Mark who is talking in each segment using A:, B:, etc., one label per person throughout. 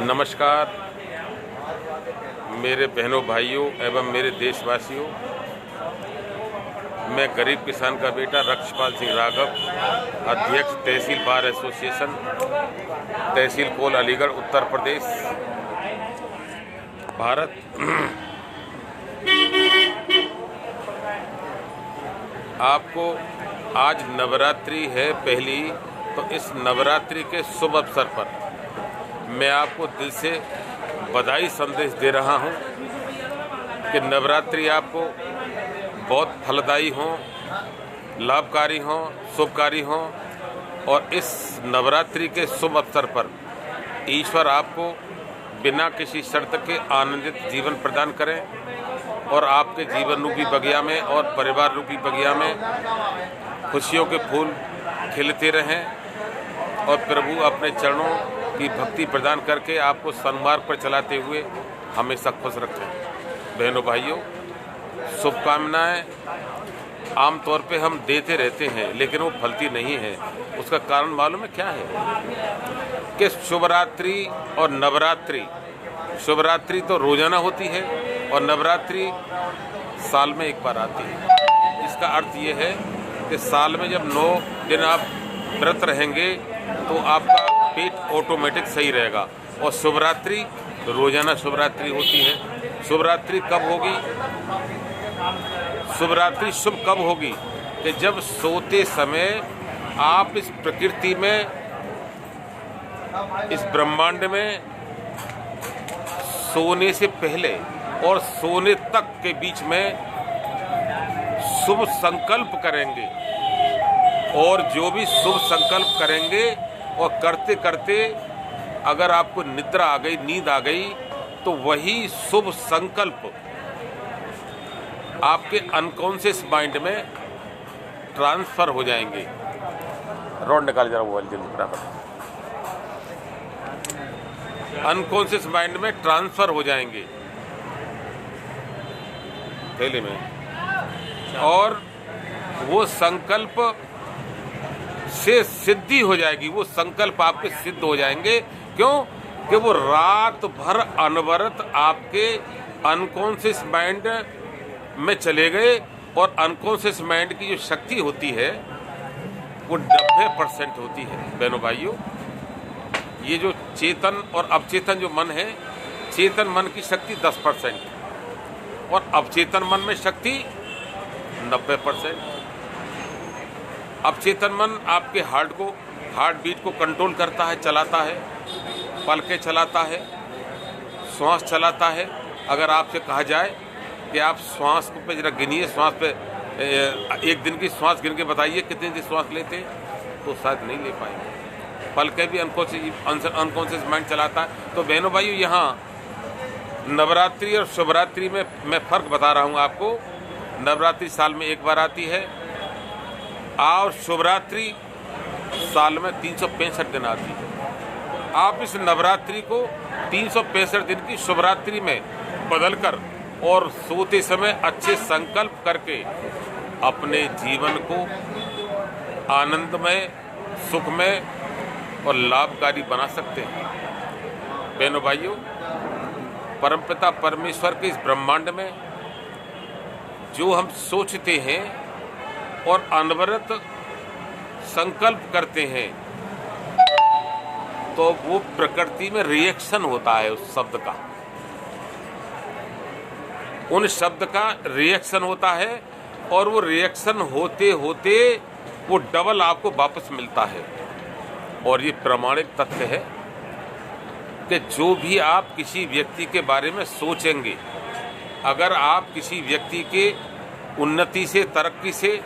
A: नमस्कार मेरे बहनों भाइयों एवं मेरे देशवासियों। मैं गरीब किसान का बेटा रक्षपाल सिंह राघव, अध्यक्ष तहसील बार एसोसिएशन, तहसील कोल, अलीगढ़, उत्तर प्रदेश, भारत। आपको आज नवरात्रि है पहली, तो इस नवरात्रि के शुभ अवसर पर मैं आपको दिल से बधाई संदेश दे रहा हूं कि नवरात्रि आपको बहुत फलदायी हो, लाभकारी हो, शुभकारी हो। और इस नवरात्रि के शुभ अवसर पर ईश्वर आपको बिना किसी शर्त के आनंदित जीवन प्रदान करें और आपके जीवन रूपी बगिया में और परिवार रूपी बगिया में खुशियों के फूल खिलते रहें और प्रभु अपने चरणों की भक्ति प्रदान करके आपको सन्मार्ग पर चलाते हुए हमेशा खुश रखें। बहनों भाइयों, शुभकामनाएं आमतौर पे हम देते रहते हैं लेकिन वो फलती नहीं है। उसका कारण मालूम है क्या है? कि शुभरात्रि और नवरात्रि, शुभरात्रि तो रोजाना होती है और नवरात्रि साल में एक बार आती है। इसका अर्थ ये है कि साल में जब 9 दिन आप व्रत रहेंगे तो आपका पेट ऑटोमेटिक सही रहेगा। और शुभरात्रि रोजाना शुभरात्रि होती है। शुभरात्रि कब होगी? शुभरात्रि शुभ कब होगी? कि जब सोते समय आप इस प्रकृति में, इस ब्रह्मांड में सोने से पहले और सोने तक के बीच में शुभ संकल्प करेंगे। और जो भी शुभ संकल्प करेंगे और करते करते अगर आपको निद्रा आ गई, नींद आ गई, तो वही शुभ संकल्प आपके अनकॉन्शियस माइंड में ट्रांसफर हो जाएंगे। रोड निकाल जरा मोबाइल जल्दी बराबर। अनकॉन्शियस माइंड में ट्रांसफर हो जाएंगे पहले में, और वो संकल्प से सिद्धि हो जाएगी। वो संकल्प आपके सिद्ध हो जाएंगे। क्यों? कि वो रात भर अनवरत आपके अनकॉन्शियस माइंड में चले गए। और अनकॉन्शियस माइंड की जो शक्ति होती है वो 90% होती है। बहनों भाइयों, ये जो चेतन और अवचेतन जो मन है, चेतन मन की शक्ति 10% और अवचेतन मन में शक्ति 90%। अवचेतन मन आपके हार्ट बीट को कंट्रोल करता है, चलाता है, पलकें चलाता है, श्वास चलाता है। अगर आपसे कहा जाए कि आप श्वास को पे जरा गिनिए, श्वास पे एक दिन की श्वास गिन के बताइए कितनी दिन श्वास लेते हैं, तो शायद नहीं ले पाएंगे। पलकें भी अनकॉन्शियस माइंड चलाता है। तो बहनों भाइयों, यहाँ नवरात्रि और शुभरात्रि में मैं फ़र्क बता रहा हूँ आपको। नवरात्रि साल में एक बार आती है और शुभरात्रि साल में 365 दिन आती है। आप इस नवरात्रि को 365 दिन की शुभरात्रि में बदलकर और सोते समय अच्छे संकल्प करके अपने जीवन को आनंदमय, सुखमय और लाभकारी बना सकते हैं। बहनों भाइयों, परमपिता परमेश्वर के इस ब्रह्मांड में जो हम सोचते हैं और अनवरत संकल्प करते हैं, तो वो प्रकृति में रिएक्शन होता है उस शब्द का, उन शब्द का रिएक्शन होता है। और वो रिएक्शन होते होते वो डबल आपको वापस मिलता है। और ये प्रमाणिक तथ्य है कि जो भी आप किसी व्यक्ति के बारे में सोचेंगे, अगर आप किसी व्यक्ति के उन्नति से, तरक्की से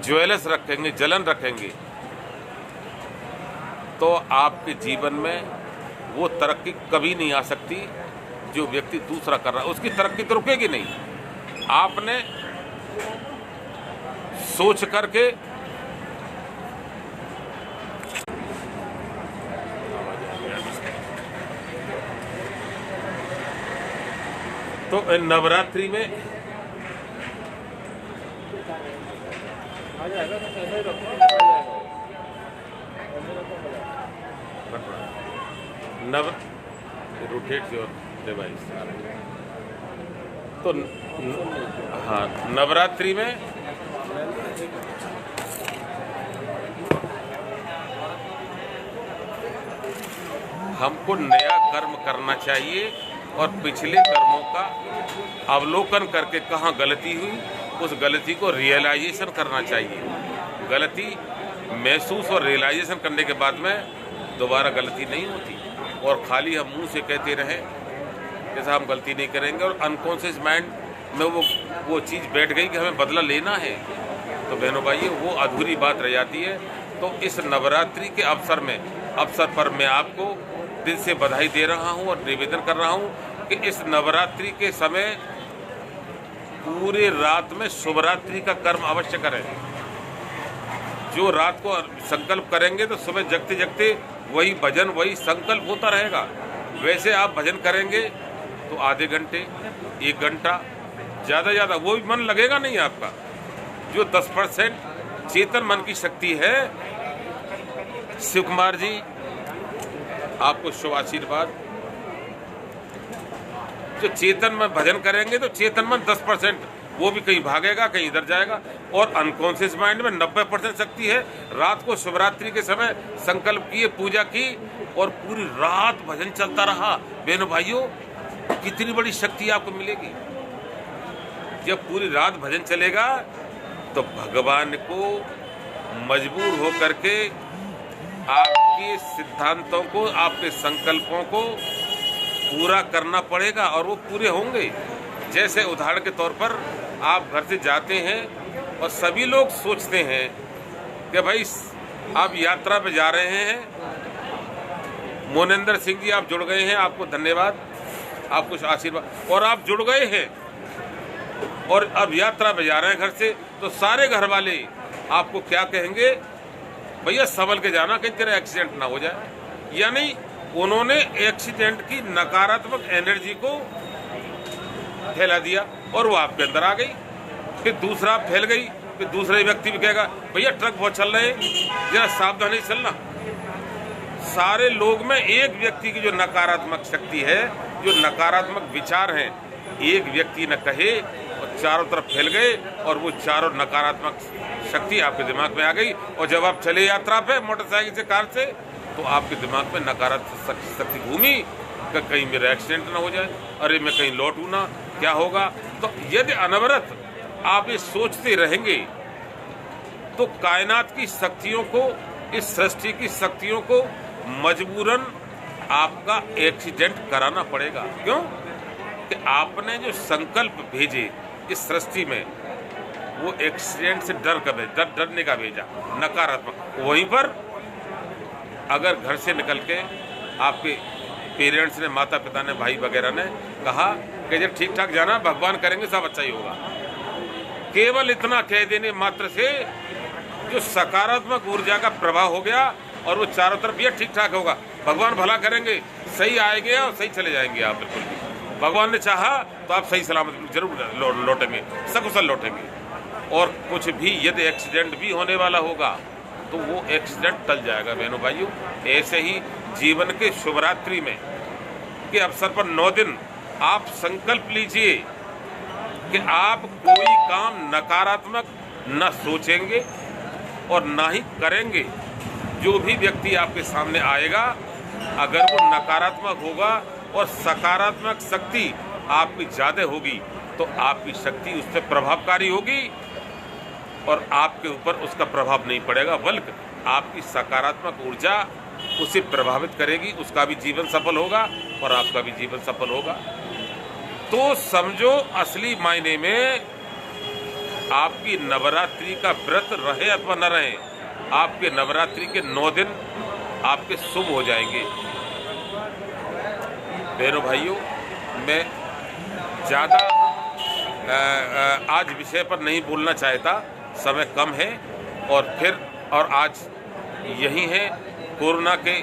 A: ज्वेलस रखेंगे, जलन रखेंगे, तो आपके जीवन में वो तरक्की कभी नहीं आ सकती जो व्यक्ति दूसरा कर रहा है। उसकी तरक्की तो रुकेगी नहीं। आपने सोच करके तो नवरात्रि में रोटेट योर डिवाइस। तो हाँ, नवरात्रि में हमको नया कर्म करना चाहिए और पिछले कर्मों का अवलोकन करके कहाँ गलती हुई उस गलती को रियलाइजेशन करना चाहिए। गलती महसूस और रियलाइजेशन करने के बाद में दोबारा गलती नहीं होती। और खाली हम मुंह से कहते रहें जैसा हम गलती नहीं करेंगे और अनकॉन्शियस माइंड में वो चीज़ बैठ गई कि हमें बदला लेना है, तो बहनों भाइयों वो अधूरी बात रह जाती है। तो इस नवरात्रि के अवसर पर मैं आपको दिल से बधाई दे रहा हूं और निवेदन कर रहा हूं कि इस नवरात्रि के समय पूरे रात में शुभरात्रि का कर्म अवश्य करें। जो रात को संकल्प करेंगे तो सुबह जगते जगते वही भजन वही संकल्प होता रहेगा। वैसे आप भजन करेंगे तो आधे घंटे 1 घंटा ज़्यादा वो भी मन लगेगा नहीं आपका। जो 10% चेतन मन की शक्ति है, शिव कुमार जी आपको शुभ आशीर्वाद। जो चेतन में भजन करेंगे तो चेतन मन 10% वो भी कहीं भागेगा कहीं इधर जाएगा। और अनकॉन्शियस माइंड में 90% शक्ति है। रात को शिवरात्रि के समय संकल्प किए, पूजा की और पूरी रात भजन चलता रहा। बहनों भाइयों कितनी बड़ी शक्ति आपको मिलेगी। जब पूरी रात भजन चलेगा तो भगवान को मजबूर होकर के आपके सिद्धांतों को, आपके संकल्पों को पूरा करना पड़ेगा और वो पूरे होंगे। जैसे उदाहरण के तौर पर आप घर से जाते हैं और सभी लोग सोचते हैं कि भाई आप यात्रा पे जा रहे हैं। मोनेंद्र सिंह जी आप जुड़ गए हैं, आपको धन्यवाद, आपको आशीर्वाद। और आप जुड़ गए हैं और अब यात्रा पे जा रहे हैं घर से, तो सारे घर वाले आपको क्या कहेंगे, भैया संभल के जाना कहीं तेरा एक्सीडेंट ना हो जाए। यानी उन्होंने एक्सीडेंट की नकारात्मक एनर्जी को फैला दिया और वो आपके अंदर आ गई। फिर दूसरा फैल गई, फिर दूसरे व्यक्ति भी कहेगा भैया ट्रक बहुत चल रहे हैं, जरा सावधानी चलना। सारे लोग में एक व्यक्ति की जो नकारात्मक शक्ति है, जो नकारात्मक विचार हैं, एक व्यक्ति न कहे और चारों तरफ फैल गए और वो चारों नकारात्मक शक्ति आपके दिमाग में आ गई। और जब आप चले यात्रा पे मोटरसाइकिल से, कार से, तो आपके दिमाग में नकारात्मक शक्ति घूमी कि कहीं मेरा एक्सीडेंट ना हो जाए, अरे मैं कहीं लौटूं ना, क्या होगा। तो यदि अनवरत आप ये सोचते रहेंगे तो कायनात की शक्तियों को, इस सृष्टि की शक्तियों को मजबूरन आपका एक्सीडेंट कराना पड़ेगा। क्यों कि आपने जो संकल्प भेजे इस सृष्टि में, वो एक्सीडेंट से डरने का भेजा नकारात्मक। वहीं पर अगर घर से निकल के आपके पेरेंट्स ने, माता पिता ने, भाई वगैरह ने कहा कि जब ठीक ठाक जाना, भगवान करेंगे सब अच्छा ही होगा, केवल इतना कह देने मात्र से जो सकारात्मक ऊर्जा का प्रभाव हो गया और वो चारों तरफ ये ठीक ठाक होगा, भगवान भला करेंगे, सही आएंगे और सही चले जाएंगे आप। बिल्कुल भगवान ने चाहा तो आप सही सलामत जरूर लौटेंगे, सकुशल लौटेंगे। और कुछ भी यदि एक्सीडेंट भी होने वाला होगा तो वो एक्सीडेंट टल जाएगा। बहनों भाइयों, ऐसे ही जीवन के शुभरात्रि में के अवसर पर 9 दिन आप संकल्प लीजिए कि आप कोई काम नकारात्मक न सोचेंगे और ना ही करेंगे। जो भी व्यक्ति आपके सामने आएगा, अगर वो नकारात्मक होगा और सकारात्मक शक्ति आपकी ज़्यादा होगी तो आपकी शक्ति उस पर प्रभावकारी होगी और आपके ऊपर उसका प्रभाव नहीं पड़ेगा, बल्कि आपकी सकारात्मक ऊर्जा उसे प्रभावित करेगी, उसका भी जीवन सफल होगा और आपका भी जीवन सफल होगा। तो समझो असली मायने में आपकी नवरात्रि का व्रत रहे अथवा न रहे, आपके नवरात्रि के 9 दिन आपके शुभ हो जाएंगे। बहनों भाइयों, मैं ज़्यादा आज विषय पर नहीं बोलना चाहता, समय कम है और आज यही है। कोरोना के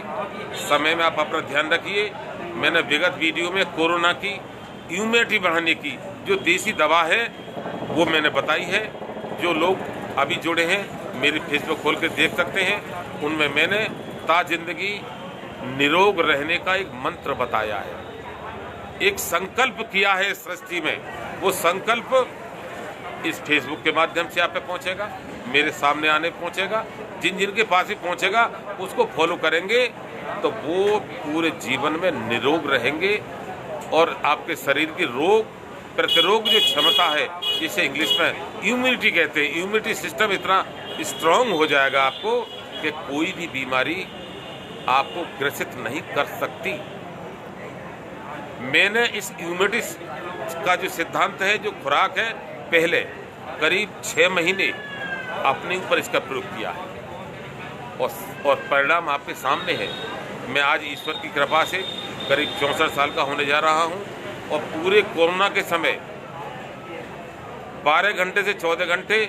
A: समय में आप अपना ध्यान रखिए। मैंने विगत वीडियो में कोरोना की इम्यूनिटी बढ़ाने की जो देसी दवा है वो मैंने बताई है। जो लोग अभी जुड़े हैं मेरी फेसबुक खोल के देख सकते हैं, उनमें मैंने ता जिंदगी निरोग रहने का एक मंत्र बताया है, एक संकल्प किया है सृष्टि में। वो संकल्प इस फेसबुक के माध्यम से आप पे पहुंचेगा, मेरे सामने आने पहुंचेगा, जिन जिन के पास भी पहुंचेगा उसको फॉलो करेंगे तो वो पूरे जीवन में निरोग रहेंगे और आपके शरीर की रोग प्रतिरोग जो क्षमता है, जिसे इंग्लिश में इम्यूनिटी कहते हैं, इम्यूनिटी सिस्टम इतना स्ट्रांग हो जाएगा आपको कि कोई भी बीमारी आपको ग्रसित नहीं कर सकती। मैंने इस इम्यूनिटी का जो सिद्धांत है, जो खुराक है, पहले करीब 6 महीने अपने ऊपर इसका प्रयोग किया है और परिणाम आपके सामने है। मैं आज ईश्वर की कृपा से करीब 64 साल का होने जा रहा हूं और पूरे कोरोना के समय 12 घंटे से 14 घंटे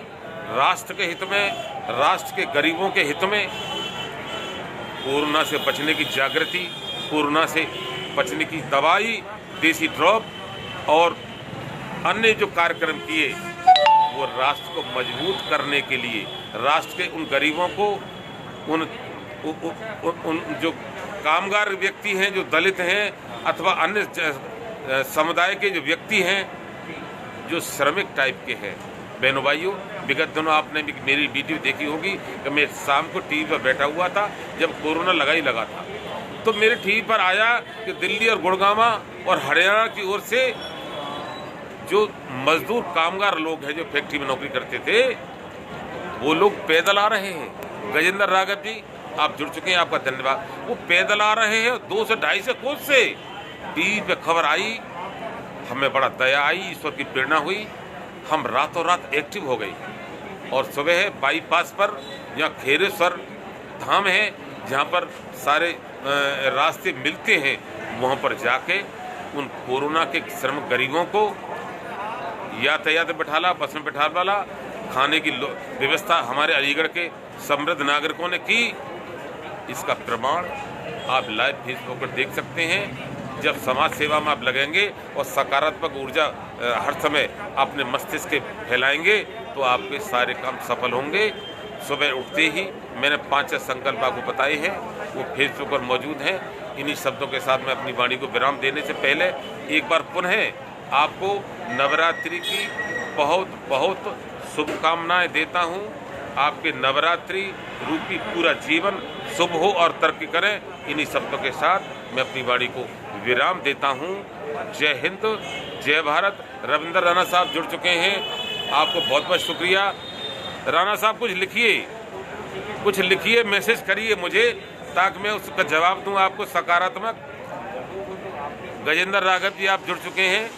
A: राष्ट्र के हित में, राष्ट्र के गरीबों के हित में कोरोना से बचने की जागृति, कोरोना से बचने की दवाई, देसी ड्रॉप और अन्य जो कार्यक्रम किए वो राष्ट्र को मजबूत करने के लिए, राष्ट्र के उन गरीबों को, उन जो कामगार व्यक्ति हैं, जो दलित हैं अथवा अन्य समुदाय के जो व्यक्ति हैं, जो श्रमिक टाइप के हैं। बहनों भाइयों, विगत दिनों आपने भी मेरी वीडियो देखी होगी कि मैं शाम को टीवी पर बैठा हुआ था जब कोरोना लगा ही लगा था, तो मेरे टीवी पर आया कि दिल्ली और गुड़गांव और हरियाणा की ओर से जो मजदूर कामगार लोग हैं, जो फैक्ट्री में नौकरी करते थे, वो लोग पैदल आ रहे हैं। गजेंद्र राघव जी, आप जुड़ चुके हैं, आपका धन्यवाद। वो पैदल आ रहे हैं 2 से 250 कोस से। टीवी पे खबर आई, हमें बड़ा दया आई, ईश्वर की प्रेरणा हुई, हम रातों रात एक्टिव हो गई और सुबह बाईपास पर जहाँ खेरेश्वर धाम है, जहाँ पर सारे रास्ते मिलते हैं, वहाँ पर जाके उन कोरोना के श्रमिक गरीबों को यातायात में बैठाला, बस में बैठा वाला, खाने की व्यवस्था हमारे अलीगढ़ के समृद्ध नागरिकों ने की। इसका प्रमाण आप लाइव फेसबुक पर देख सकते हैं। जब समाज सेवा में आप लगेंगे और सकारात्मक ऊर्जा हर समय अपने मस्तिष्क के फैलाएंगे तो आपके सारे काम सफल होंगे। सुबह उठते ही मैंने 5 संकल्प आपको बताए हैं, वो फेसबुक पर मौजूद हैं। इन्हीं शब्दों के साथ मैं अपनी वाणी को विराम देने से पहले एक बार पुनः आपको नवरात्रि की बहुत बहुत शुभकामनाएं देता हूं। आपके नवरात्रि रूपी पूरा जीवन शुभ हो और तरक्की करें। इन्हीं शब्दों के साथ मैं अपनी वाणी को विराम देता हूं। जय हिंद, जय भारत। रविंद्र राणा साहब जुड़ चुके हैं, आपको बहुत बहुत शुक्रिया। राणा साहब कुछ लिखिए, मैसेज करिए मुझे ताकि मैं उसका जवाब दूं आपको सकारात्मक। गजेंद्र राघव जी, आप जुड़ चुके हैं,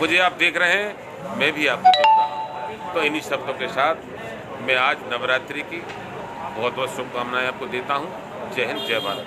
A: मुझे आप देख रहे हैं, मैं भी आपको देख रहा हूं। तो इन्हीं शब्दों के साथ मैं आज नवरात्रि की बहुत बहुत शुभकामनाएं आपको देता हूं। जय हिंद, जय भारत।